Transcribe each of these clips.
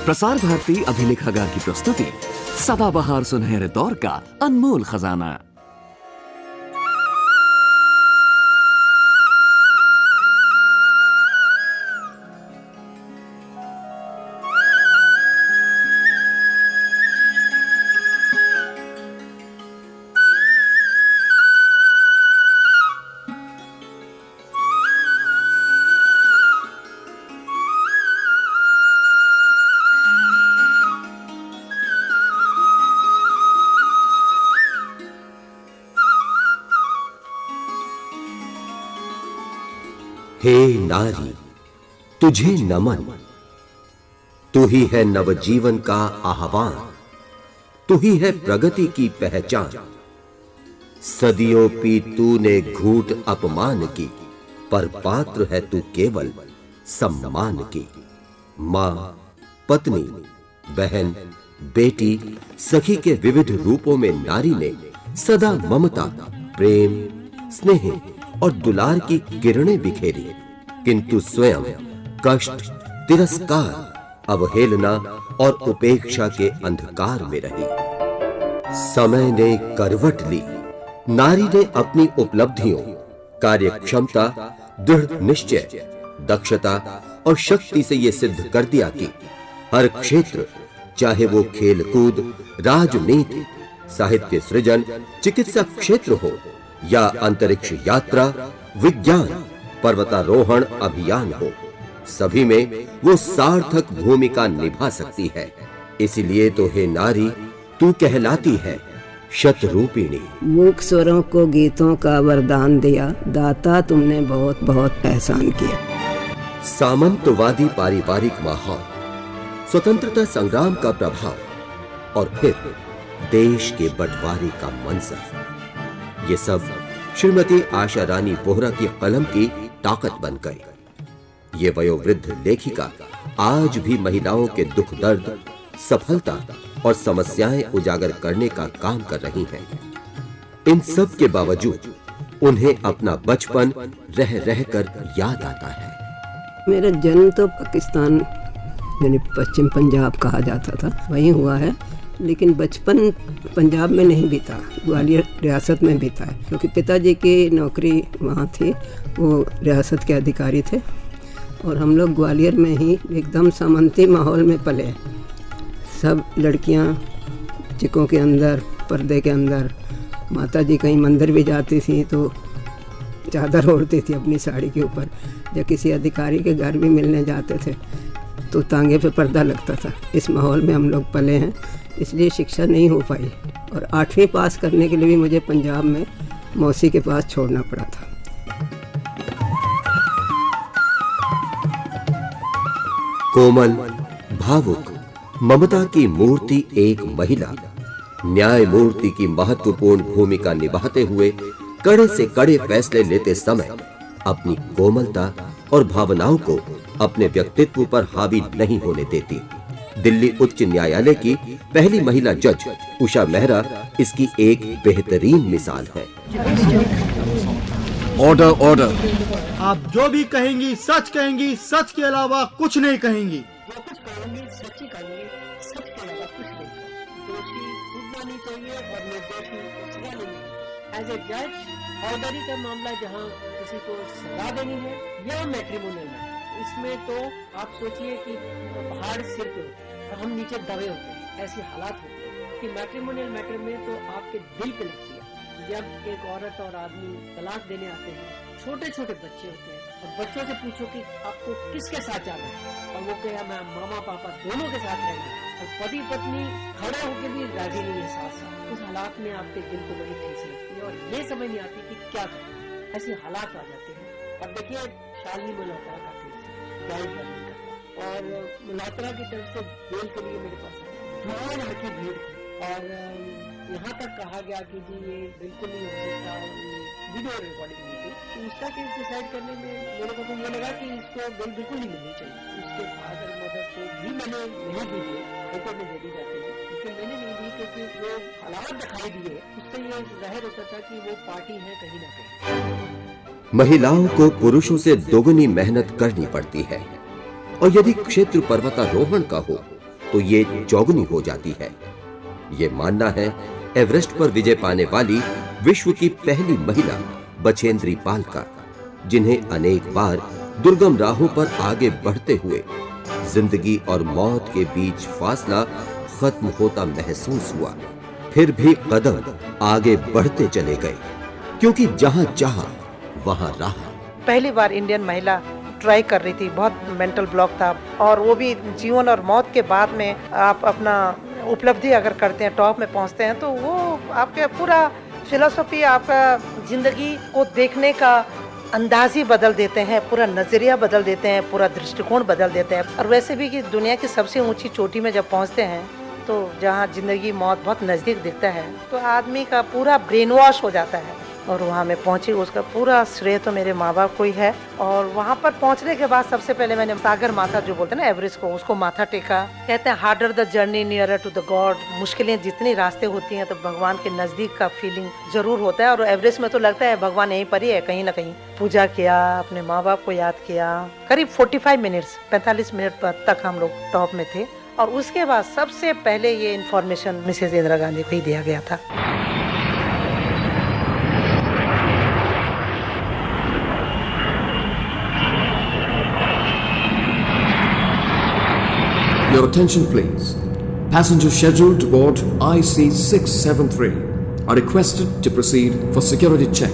प्रसार भारती अभिलेखागार की प्रस्तुति सदाबहार सुनहरे दौर का अनमोल खजाना। हे नारी, तुझे नमन। तू ही है नवजीवन का आह्वान, तू ही है प्रगति की पहचान। सदियों पी तूने घूंट अपमान की, पर पात्र है तू केवल सम्मान की। मां, पत्नी, बहन, बेटी, सखी के विविध रूपों में नारी ने सदा ममता, प्रेम, स्नेह और दुलार की किरणें बिखेरी, किंतु स्वयं कष्ट, तिरस्कार, अवहेलना और उपेक्षा के अंधकार में रही। समय ने करवट ली, नारी ने अपनी उपलब्धियों, कार्यक्षमता, दृढ़ निश्चय, दक्षता और शक्ति से यह सिद्ध कर दिया कि हर क्षेत्र, चाहे वो खेलकूद, राजनीति, साहित्य सृजन, चिकित्सा क्षेत्र हो या अंतरिक्ष यात्रा, विज्ञान, पर्वतारोहण अभियान हो, सभी में वो सार्थक भूमिका निभा सकती है। इसलिए तो हे नारी, तू कहलाती है शतरूपिणी। मूक स्वरों को गीतों का वरदान दिया, दाता तुमने बहुत बहुत एहसान किया। सामंतवादी पारिवारिक माहौल, स्वतंत्रता संग्राम का प्रभाव और फिर देश के बंटवारे का मंजर, ये सब श्रीमती आशा रानी बोहरा की कलम की ताकत बन गए। ये वयोवृद्ध लेखिका आज भी महिलाओं के दुख दर्द, सफलता और समस्याएं उजागर करने का काम कर रही हैं। इन सब के बावजूद उन्हें अपना बचपन रह रहकर याद आता है। मेरा जन्म तो पाकिस्तान यानी पश्चिम पंजाब कहा जाता था, वहीं हुआ है, लेकिन बचपन पंजाब में नहीं बीता, ग्वालियर रियासत में बीता है, क्योंकि पिताजी की नौकरी वहाँ थी, वो रियासत के अधिकारी थे और हम लोग ग्वालियर में ही एकदम सामंती माहौल में पले। सब लड़कियाँ चिकों के अंदर, पर्दे के अंदर, माताजी कहीं मंदिर भी जाती थी तो चादर ओढ़ती थी अपनी साड़ी के ऊपर। जब किसी अधिकारी के घर भी मिलने जाते थे तो तांगे पे पर्दा लगता था। इस माहौल में हम लोग पले हैं, इसलिए शिक्षा नहीं हो पाई और 8वीं पास करने के लिए भी मुझे पंजाब में मौसी के पास छोड़ना पड़ा था। कोमल, भावुक, ममता की मूर्ति एक महिला न्याय मूर्ति की महत्वपूर्ण भूमिका निभाते हुए कड़े से कड़े फैसले लेते समय अपनी कोमलता और भावनाओं को अपने व्यक्तित्व पर हावी नहीं होने देती। दिल्ली उच्च न्यायालय की पहली महिला जज उषा मेहरा इसकी एक बेहतरीन मिसाल है। Order, order. आप जो भी कहेंगी सच कहेंगी, सच के अलावा कुछ नहीं कहेंगी। जो कुछ कहेंगी सच ही कहेंगी, सच के अलावा कुछ नहीं। दोषी डूबना नहीं चाहिए और निर्दोषी को सजा नहीं है। एज ए जज ऑर्डरी का मामला जहाँ किसी को सजा देनी है या मैट्रिमोनियल में, इसमें तो आप सोचिए कि पहाड़ सिर पे होते हैं और हम नीचे दबे होते हैं। ऐसी हालात होती है कि मैट्रिमोनियल मैटर में तो आपके दिल पे लगती है। जब एक औरत और आदमी तलाक देने आते हैं, छोटे छोटे बच्चे होते हैं और बच्चों से पूछो कि आपको किसके साथ जाना है, और वो कहे मैं मामा पापा दोनों के साथ रहना है, और पति पत्नी खड़े होकर भी राजी नहीं है साथ साथ। उस हालात में आपके दिल को बड़ी ठेस लगती है और ये समझ नहीं आती कि क्या करें। ऐसे हालात आ जाते हैं। अब देखिए शालिनी मल्होत्रा का केस गाइड करने का, और मल्होत्रा की तरफ से बेल के लिए मेरे पास ढूंढ रखी भीड़ थी और यहाँ तक कहा गया कि जी ये बिल्कुल नहीं हो सकता, वीडियो रिकॉर्डिंग हुई थी। तो उसका केस डिसाइड करने में मेरे को तो ये लगा कि इसको बेल बिल्कुल नहीं मिलनी चाहिए। उसके फादर मदर को भी मैंने नहीं दी थी, हाईकोर्ट में दे दी जाती है, लेकिन मैंने नहीं दी क्योंकि जो हालात दिखाई दिए उससे ये जाहिर होता था कि वो पार्टी है कहीं ना कहीं। महिलाओं को पुरुषों से दोगुनी मेहनत करनी पड़ती है और यदि क्षेत्र पर्वतारोहण का हो तो ये चौगुनी हो जाती है। ये मानना है एवरेस्ट पर विजय पाने वाली विश्व की पहली महिला बछेंद्री पाल का, जिन्हें अनेक बार दुर्गम राहों पर आगे बढ़ते हुए जिंदगी और मौत के बीच फासला खत्म होता महसूस हुआ, फिर भी कदम आगे बढ़ते चले गए, क्योंकि जहां चाहा वहां राह। पहली बार इंडियन महिला ट्राई कर रही थी, बहुत मेंटल ब्लॉक था, और वो भी जीवन और मौत के बाद में आप अपना उपलब्धि अगर करते हैं, टॉप में पहुंचते हैं, तो वो आपके पूरा फिलॉसफी, आपका जिंदगी को देखने का अंदाज ही बदल देते हैं, पूरा नजरिया बदल देते हैं, पूरा दृष्टिकोण बदल देते हैं। और वैसे भी कि दुनिया की सबसे ऊंची चोटी में जब पहुंचते हैं, तो जहां जिंदगी मौत बहुत नजदीक दिखता है, तो आदमी का पूरा ब्रेन वॉश हो जाता है। और वहाँ मैं पहुंची, उसका पूरा श्रेय तो मेरे माँ बाप को ही है। और वहाँ पर पहुँचने के बाद सबसे पहले मैंने सागर माथा, जो बोलते हैं ना एवरेस्ट को, उसको माथा टेका। कहते हैं harder the journey nearer to the god. मुश्किलें जितनी रास्ते होती हैं तो भगवान के नजदीक का फीलिंग जरूर होता है। और एवरेस्ट में तो लगता है भगवान यहीं पर ही है, कहीं ना कहीं। पूजा किया, अपने माँ बाप को याद किया। करीब 45 मिनट तक हम लोग टॉप में थे। और उसके बाद सबसे पहले ये इन्फॉर्मेशन मिसेज इंदिरा गांधी को ही दिया गया था। Your attention please. Passengers scheduled to board IC673 are requested to proceed for security check.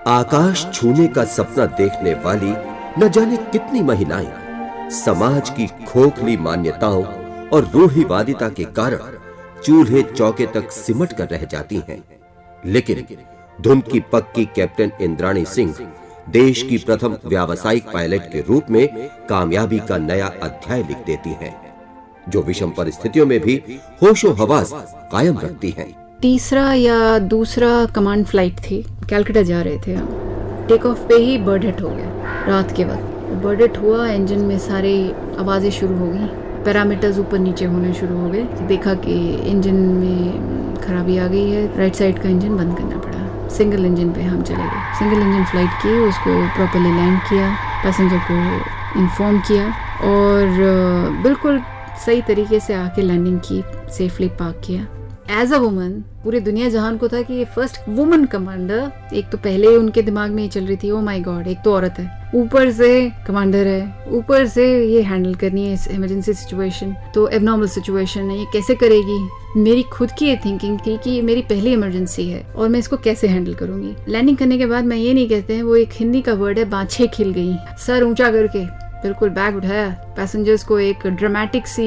आकाश छूने का सपना देखने वाली न जाने कितनी महिलाएं समाज की खोखली मान्यताओं और रूढ़िवादिता के कारण चूल्हे चौके तक सिमट कर रह जाती हैं। लेकिन धुन की पक्की कैप्टन इंद्राणी सिंह देश की प्रथम व्यावसायिक पायलट के रूप में कामयाबी का नया अध्याय लिख देती हैं, जो विषम परिस्थितियों में भी होशो हवास कायम रखती हैं। तीसरा या दूसरा कमांड फ्लाइट थी, कैलकाटा जा रहे थे हम। टेक ऑफ पे ही बर्ड हिट हो गया रात के वक्त। बर्ड हिट हुआ, इंजन में सारी आवाज़ें शुरू हो गई, पैरामीटर्स ऊपर नीचे होने शुरू हो गए। देखा कि इंजन में खराबी आ गई है, राइट साइड का इंजन बंद करना पड़ा। सिंगल इंजन पे हम चले गए, सिंगल इंजन फ्लाइट की, उसको प्रॉपर्ली लैंड किया, पैसेंजर को इन्फॉर्म किया और बिल्कुल सही तरीके से आके लैंडिंग की, सेफली पार्क किया। एज अ वुमन पूरी दुनिया जहान को था कि ये फर्स्ट वुमन कमांडर। एक तो पहले उनके दिमाग में ये चल रही थी, ओ माय गॉड, एक तो औरत है, ऊपर से कमांडर है, ऊपर से ये हैंडल करनी है इस इमरजेंसी सिचुएशन, तो एबनॉर्मल सिचुएशन है, ये कैसे करेगी। मेरी खुद की ये थिंकिंग थी कि ये मेरी पहली इमरजेंसी है और मैं इसको कैसे हैंडल करूंगी। लैंडिंग करने के बाद मैं ये नहीं कहते हैं, वो एक हिंदी का वर्ड है, बाछे खिल गई। सर ऊंचा करके बिल्कुल बैग उठाया, पैसेंजर्स को एक ड्रामेटिक सी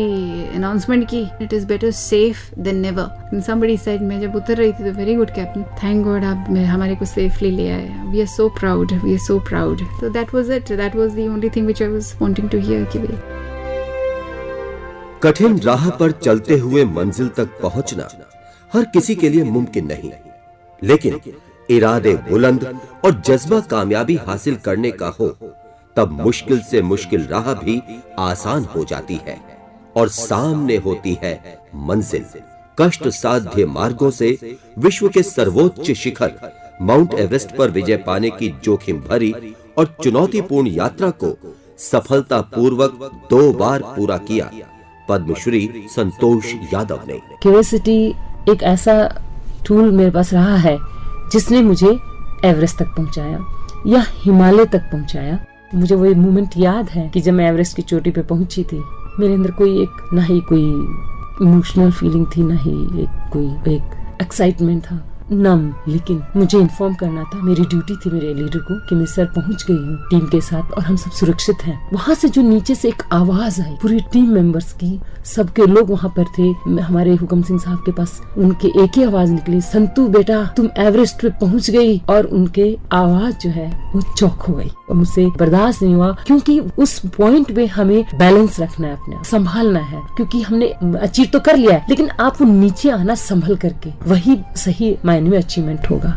अनाउंसमेंट की, it is better safe than never. Somebody said, मैं जब उतर रही थी तो very good captain, thank God आप हमारे को सेफली ले आए, we are so proud, we are so proud. तो that was it, that was the only thing which I was wanting to hear कि कठिन राह पर चलते हुए मंजिल तक पहुंचना हर किसी के लिए मुमकिन नहीं, लेकिन इरादे बुलंद और जज्बा कामयाबी हासिल करने का हो तब मुश्किल से मुश्किल राह भी आसान हो जाती है और सामने होती है मंजिल। कष्ट साध्य मार्गों से विश्व के सर्वोच्च शिखर माउंट एवरेस्ट पर विजय पाने की जोखिम भरी और चुनौतीपूर्ण यात्रा को सफलतापूर्वक 2 बार पूरा किया पद्मश्री संतोष यादव ने। क्यूरियोसिटी एक ऐसा टूल मेरे पास रहा है जिसने मुझे एवरेस्ट तक पहुंचाया या हिमालय तक पहुंचाया। मुझे वो मोमेंट याद है कि जब मैं एवरेस्ट की चोटी पे पहुंची थी, मेरे अंदर कोई एक, ना ही कोई इमोशनल फीलिंग थी, ना ही कोई एक्साइटमेंट था, नम। लेकिन मुझे इन्फॉर्म करना था, मेरी ड्यूटी थी मेरे लीडर को कि मैं सर पहुंच गई हूँ टीम के साथ और हम सब सुरक्षित हैं। वहां से जो नीचे से एक आवाज आई पूरी टीम मेंबर्स की, सबके लोग वहां पर थे, हमारे हुकम सिंह साहब के पास उनके एक ही आवाज निकली, संतू बेटा तुम एवरेस्ट पे पहुंच गई। और उनके आवाज जो है वो चौक हो गई और मुझसे बर्दाश्त नहीं हुआ, क्योंकि उस पॉइंट पे हमें बैलेंस रखना है, अपने संभालना है, क्योंकि हमने अचीव तो कर लिया है, लेकिन आप वो नीचे आना संभल करके, वही सही मायने में अचीवमेंट होगा।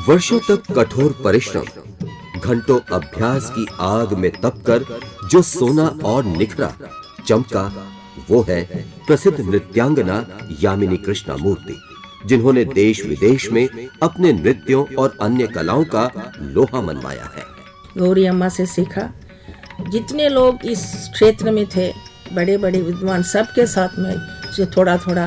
वर्षों तक कठोर परिश्रम, घंटों अभ्यास की आग में तपकर जो सोना और निखरा चमका, वो है प्रसिद्ध नृत्यांगना यामिनी कृष्णमूर्ति, जिन्होंने देश विदेश में अपने नृत्यों और अन्य कलाओं का लोहा मनवाया है। गौरी अम्मा से सीखा। जितने लोग इस क्षेत्र में थे, बड़े बड़े विद्वान, सबके साथ में जो थोड़ा थोड़ा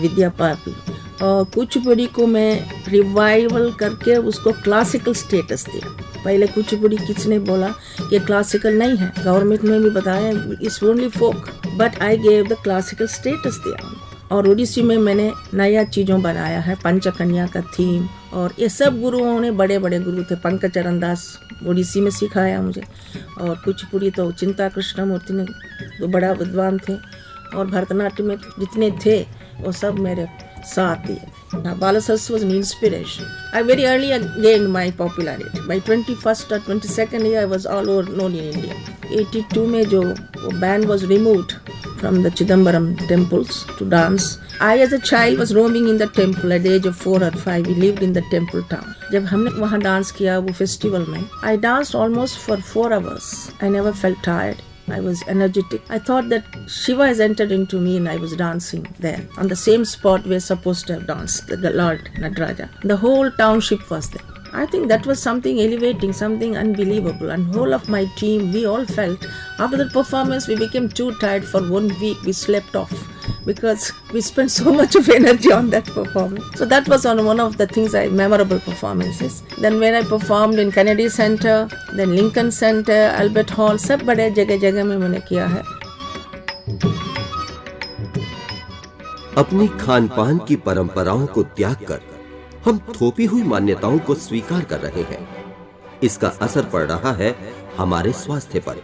विद्या पाती, और कुचिपुड़ी को मैं रिवाइवल करके उसको क्लासिकल स्टेटस दिया। पहले कुचिपुड़ी किसने बोला कि क्लासिकल नहीं है, गवर्नमेंट में भी बताया it's only folk, but I gave the classical status दिया। और ओडिसी में मैंने नया चीज़ों बनाया है, पंचकन्या का थीम, और ये सब गुरुओं ने, बड़े बड़े गुरु थे, पंकज चरण दास ओडिसी में सिखाया मुझे, और कुचिपुड़ी तो चिंता कृष्णमूर्ति ने, तो बड़ा विद्वान थे, और भरतनाट्यम में जितने थे वो सब मेरे साथ दिए। Balasaraswati was an inspiration. I very early gained my popularity. By 21st or 22nd year, I was all over known in India. 82 में जो ban was removed from the Chidambaram temples to dance. I as a child was roaming in the temple at the age of 4 or 5. We lived in the temple town. जब हमने वहाँ dance किया वो festival में, I danced almost for 4 hours. I never felt tired. I was energetic. I thought that Shiva has entered into me and I was dancing there on the same spot we're supposed to have danced, the Lord Nataraja. The whole township was there. I think that was something elevating, something unbelievable, and whole of my team, we all felt. After the performance, we became too tired. For 1 week, we slept off because we spent so much of energy on that performance. So that was one of the things, memorable performances. Then when I performed in Kennedy Center, then Lincoln Center, Albert Hall, सब बड़े जगह में मैंने किया है। अपनी खान पान की परंपराओं को त्याग कर हम थोपी हुई मान्यताओं को स्वीकार कर रहे हैं। इसका असर पड़ रहा है हमारे स्वास्थ्य पर।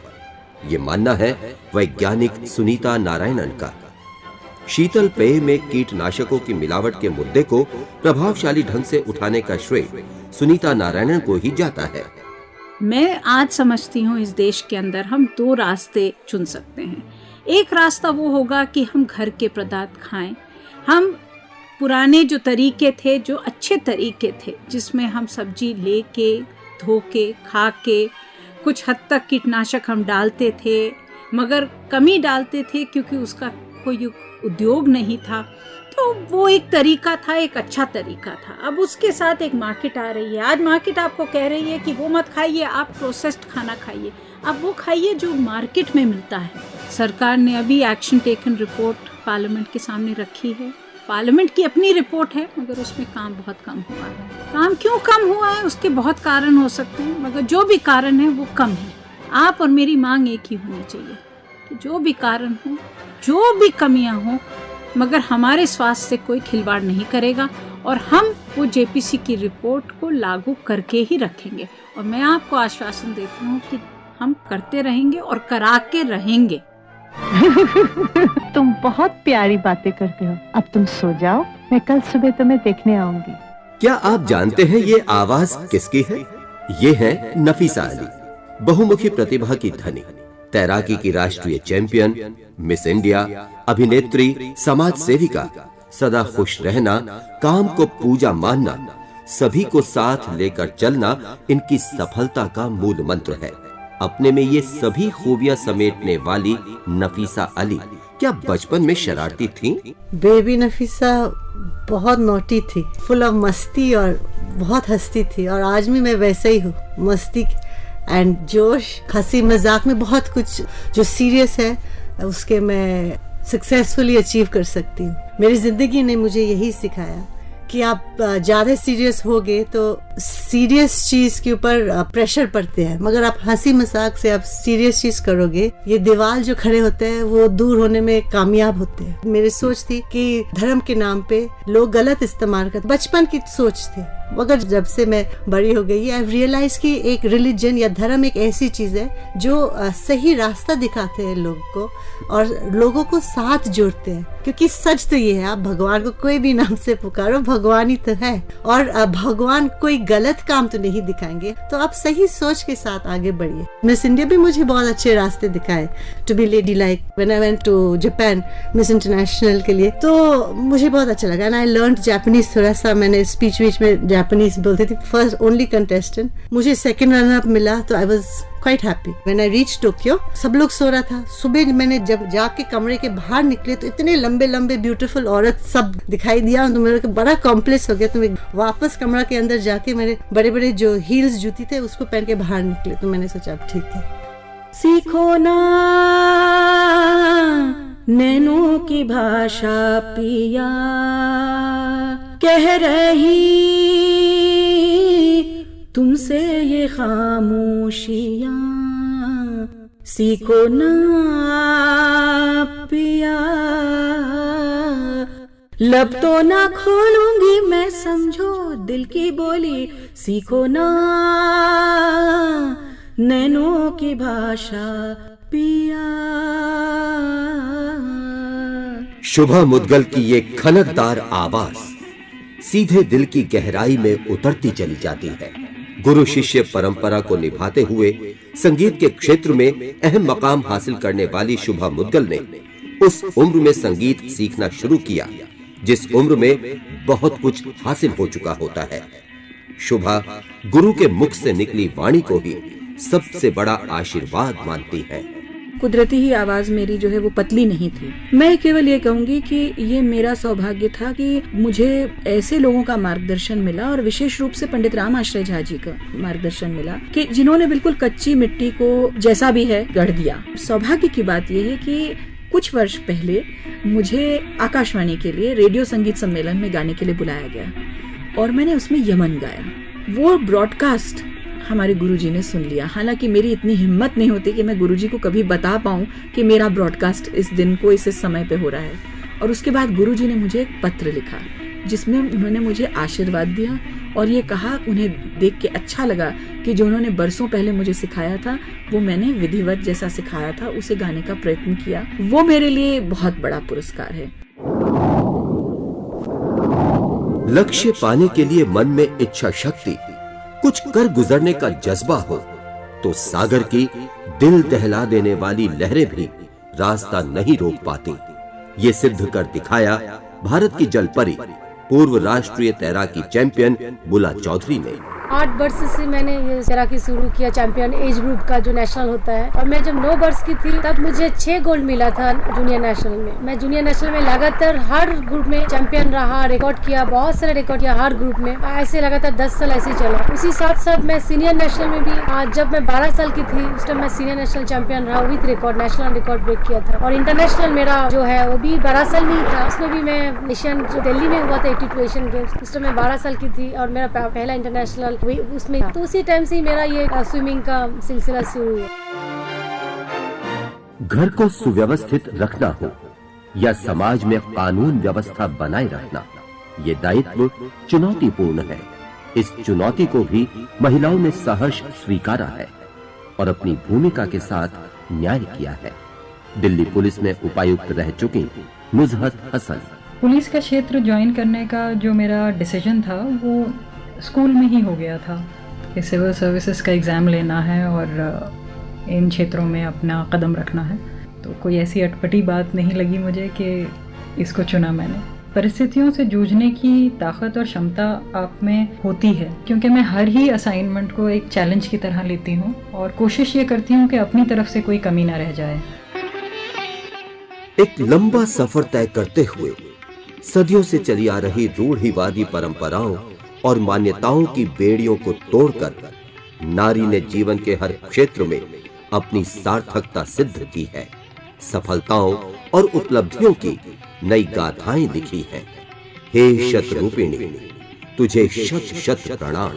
यह मानना है वैज्ञानिक सुनीता नारायणन का। शीतल पेय में कीटनाशकों की मिलावट के मुद्दे को प्रभावशाली ढंग से उठाने का श्रेय सुनीता नारायणन को ही जाता है। मैं आज समझती हूँ इस देश के अंदर हम 2 रास्ते चुन सकते हैं। एक रास्ता वो होगा कि हम घर के पदार्थ खाएं। हम पुराने जो तरीके थे, जो अच्छे तरीके थे, जिसमें हम सब्जी लेके, धो के, खा के, कुछ हद तक कीटनाशक हम डालते थे, मगर कमी डालते थे क्योंकि उसका कोई उद्योग नहीं था, तो वो एक तरीका था, एक अच्छा तरीका था। अब उसके साथ एक मार्केट आ रही है। आज मार्केट आपको कह रही है कि वो मत खाइए, आप प्रोसेस्ड खाना खाइए, आप वो खाइए जो मार्केट में मिलता है। सरकार ने अभी एक्शन टेकन रिपोर्ट पार्लियामेंट के सामने रखी है। पार्लियामेंट की अपनी रिपोर्ट है, मगर उसमें काम बहुत कम हुआ है। काम क्यों कम हुआ है, उसके बहुत कारण हो सकते हैं, मगर जो भी कारण है वो कम है। आप और मेरी मांग एक ही होनी चाहिए कि जो भी कारण हो, जो भी कमियां हो, मगर हमारे स्वास्थ्य से कोई खिलवाड़ नहीं करेगा, और हम वो जेपीसी की रिपोर्ट को लागू करके ही रखेंगे। और मैं आपको आश्वासन देती हूँ कि हम करते रहेंगे और करा के रहेंगे। तुम बहुत प्यारी बातें करते हो। अब तुम सो जाओ, मैं कल सुबह तुम्हें देखने आऊंगी। क्या आप जानते हैं ये आवाज किसकी है? ये है नफीसा अली, बहुमुखी प्रतिभा की धनी, तैराकी की राष्ट्रीय चैंपियन, मिस इंडिया, अभिनेत्री, समाज सेविका। सदा खुश रहना, काम को पूजा मानना, सभी को साथ लेकर चलना इनकी सफलता का मूल मंत्र है। अपने में ये सभी खूबियां समेटने वाली नफीसा अली क्या बचपन में शरारती थीं? बेबी नफीसा बहुत नोटी थी, फुल ऑफ मस्ती और बहुत हंसती थी, और आज भी मैं वैसे ही हूँ, मस्ती एंड जोश, हंसी मजाक में बहुत कुछ जो सीरियस है उसके मैं सक्सेसफुली अचीव कर सकती हूँ। मेरी जिंदगी ने मुझे यही सिखाया कि आप ज़्यादा सीरियस होगे तो सीरियस चीज़ के ऊपर प्रेशर पड़ते हैं, मगर आप हंसी मजाक से आप सीरियस चीज़ करोगे, ये दीवार जो खड़े होते हैं वो दूर होने में कामयाब होते हैं। मेरी सोच थी कि धर्म के नाम पे लोग गलत इस्तेमाल करते, बचपन की सोच थी, मगर जब से मैं बड़ी हो गई आई रियलाइज कि एक रिलीजन या धर्म एक ऐसी चीज़ है जो सही रास्ता दिखाते हैं लोगों को और लोगों को साथ जोड़ते हैं। क्योंकि सच तो ये है, आप भगवान को कोई भी नाम से पुकारो, भगवान ही तो है, और भगवान कोई गलत काम तो नहीं दिखाएंगे, तो आप सही सोच के साथ आगे बढ़िए। मिस इंडिया भी मुझे बहुत अच्छे रास्ते दिखाए, to be lady like when I went to Japan Miss International के लिए, तो मुझे बहुत अच्छा लगा। एंड आई लर्न जापानीज, थोड़ा सा मैंने स्पीच वीच में जापानीज बोलती थी, फर्स्ट ओनली कंटेस्टेंट। मुझे सेकंड रनर अप मिला तो I was quite happy. When I reach Tokyo सब लोग सो रहा था। सुबह मैंने जब जाके कमरे के बाहर निकले तो इतने लंबे लंबे ब्यूटीफुल औरत सब दिखाई दिया, तो मेरे को बड़ा कॉम्प्लेक्स हो गया। तो मैं वापस कमरा के अंदर जाके मेरे बड़े बड़े जो हील्स जूती थे उसको पहन के बाहर निकले। तो मैंने सोचा अब ठीक है, सीखो ना नैनों की भाषा पिया, कह रही तुमसे ये खामोशियां, सीखो ना पिया, लब तो ना खोलूंगी मैं, समझो दिल की बोली, सीखो ना नैनों की भाषा पिया। शुभा मुद्गल की ये खनकदार आवाज सीधे दिल की गहराई में उतरती चली जाती है। गुरु शिष्य परंपरा को निभाते हुए संगीत के क्षेत्र में अहम मकाम हासिल करने वाली शुभा मुद्गल ने उस उम्र में संगीत सीखना शुरू किया जिस उम्र में बहुत कुछ हासिल हो चुका होता है। शुभा गुरु के मुख से निकली वाणी को ही सबसे बड़ा आशीर्वाद मानती है। कुदरती ही आवाज मेरी जो है वो पतली नहीं थी। मैं केवल ये कहूंगी कि ये मेरा सौभाग्य था कि मुझे ऐसे लोगों का मार्गदर्शन मिला, और विशेष रूप से पंडित राम आश्रय झा जी का मार्गदर्शन मिला कि जिन्होंने बिल्कुल कच्ची मिट्टी को जैसा भी है गढ़ दिया। सौभाग्य की बात यह है कि कुछ वर्ष पहले मुझे आकाशवाणी के लिए रेडियो संगीत सम्मेलन में गाने के लिए बुलाया गया, और मैंने उसमें यमन गाया। वो ब्रॉडकास्ट हमारे गुरुजी ने सुन लिया। हालांकि मेरी इतनी हिम्मत नहीं होती कि मैं गुरुजी को कभी बता पाऊं कि मेरा ब्रॉडकास्ट इस दिन को इस समय पे हो रहा है। और उसके बाद गुरुजी ने मुझे एक पत्र लिखा जिसमें उन्होंने मुझे आशीर्वाद दिया और ये कहा, उन्हें देख के अच्छा लगा कि जो उन्होंने बरसों पहले मुझे सिखाया था वो मैंने विधिवत जैसा सिखाया था उसे गाने का प्रयत्न किया। वो मेरे लिए बहुत बड़ा पुरस्कार है। लक्ष्य पाने के लिए मन में इच्छा शक्ति, कुछ कर गुजरने का जज्बा हो तो सागर की दिल दहला देने वाली लहरें भी रास्ता नहीं रोक पाती। ये सिद्ध कर दिखाया भारत की जलपरी पूर्व राष्ट्रीय तैराकी चैंपियन बुला चौधरी ने। 8 वर्ष से मैंने ये तैराकी शुरू किया, चैंपियन एज ग्रुप का जो नेशनल होता है। और मैं जब 9 वर्ष की थी तब मुझे 6 गोल्ड मिला था जूनियर नेशनल में। मैं जूनियर नेशनल में लगातार हर ग्रुप में चैंपियन रहा, रिकॉर्ड किया, बहुत सारे रिकॉर्ड किया हर ग्रुप में। ऐसे लगातार 10 साल ऐसे चला। उसी साथ साथ मैं सीनियर नेशनल में भी, जब मैं 12 साल की थी उस टाइम मैं सीनियर नेशनल चैंपियन रहा with record, national record break किया था। और इंटरनेशनल मेरा जो है वो भी 12 साल में ही था। उसमें भी मैं एशियन जो दिल्ली में हुआ था 82 एशियन गेम्स, उस टाइम मैं 12 साल की थी और मेरा पहला इंटरनेशनल उसमें, तो उसी टाइम से मेरा ये स्विमिंग का सिलसिला शुरू हुआ। घर को सुव्यवस्थित रखना हो या समाज में कानून व्यवस्था बनाए रखना, ये दायित्व चुनौतीपूर्ण है। इस चुनौती को भी महिलाओं ने सहर्ष स्वीकारा है और अपनी भूमिका के साथ न्याय किया है। दिल्ली पुलिस में उपायुक्त रह चुकी नुज़हत हसन। पुलिस का क्षेत्र ज्वाइन करने का जो मेरा डिसीजन था वो स्कूल में ही हो गया था कि सिविल सर्विसेज का एग्ज़ाम लेना है और इन क्षेत्रों में अपना कदम रखना है। तो कोई ऐसी अटपटी बात नहीं लगी मुझे कि इसको चुना मैंने। परिस्थितियों से जूझने की ताकत और क्षमता आप में होती है, क्योंकि मैं हर ही असाइनमेंट को एक चैलेंज की तरह लेती हूँ और कोशिश ये करती हूँ कि अपनी तरफ से कोई कमी ना रह जाए। एक लंबा सफर तय करते हुए सदियों से चली आ रही रूढ़िवादी परंपराओं और मान्यताओं की बेड़ियों को तोड़कर नारी ने जीवन के हर क्षेत्र में अपनी सार्थकता सिद्ध की है। सफलताओं और उपलब्धियों की नई गाथाएं लिखी हैं। हे शतरूपिणी, तुझे शत शत प्रणाम।